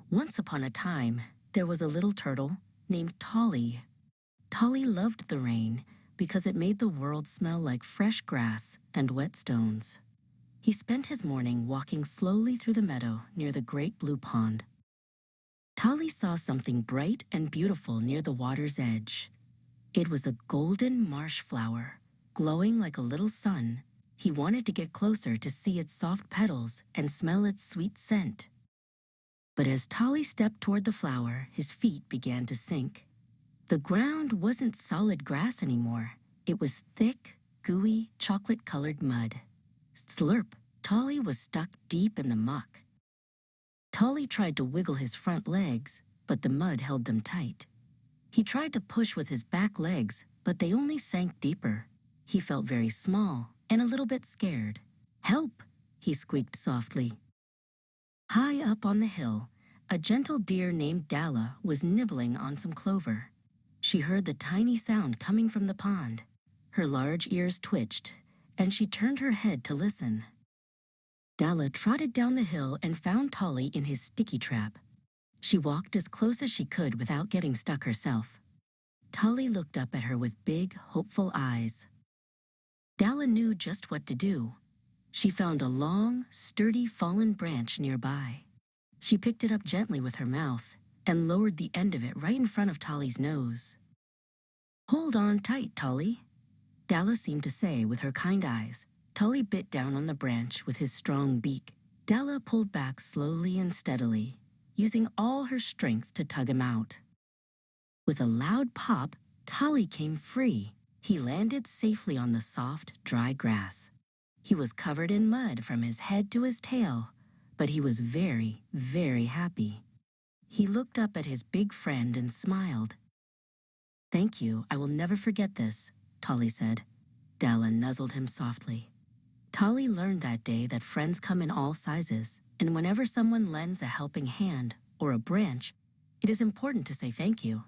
Once upon a time, there was a little turtle named Tolly. Tolly loved the rain because it made the world smell like fresh grass and wet stones. He spent his morning walking slowly through the meadow near the great blue pond. Tolly saw something bright and beautiful near the water's edge. It was a golden marsh flower, glowing like a little sun. He wanted to get closer to see its soft petals and smell its sweet scent. But as Tolly stepped toward the flower, his feet began to sink. The ground wasn't solid grass anymore. It was thick, gooey, chocolate-colored mud. Slurp! Tolly was stuck deep in the muck. Tolly tried to wiggle his front legs, but the mud held them tight. He tried to push with his back legs, but they only sank deeper. He felt very small and a little bit scared. "Help!" he squeaked softly. High up on the hill, a gentle deer named Dalla was nibbling on some clover. She heard the tiny sound coming from the pond. Her large ears twitched, and she turned her head to listen. Dalla trotted down the hill and found Tolly in his sticky trap. She walked as close as she could without getting stuck herself. Tolly looked up at her with big, hopeful eyes. Dalla knew just what to do. She found a long, sturdy fallen branch nearby. She picked it up gently with her mouth and lowered the end of it right in front of Tolly's nose. "Hold on tight, Tolly," Dalla seemed to say with her kind eyes. Tolly bit down on the branch with his strong beak. Dalla pulled back slowly and steadily, using all her strength to tug him out. With a loud pop, Tolly came free. He landed safely on the soft, dry grass. He was covered in mud from his head to his tail, but he was very, very happy. He looked up at his big friend and smiled. "Thank you, I will never forget this," Tolly said. Dalla nuzzled him softly. Tolly learned that day that friends come in all sizes, and whenever someone lends a helping hand or a branch, it is important to say thank you.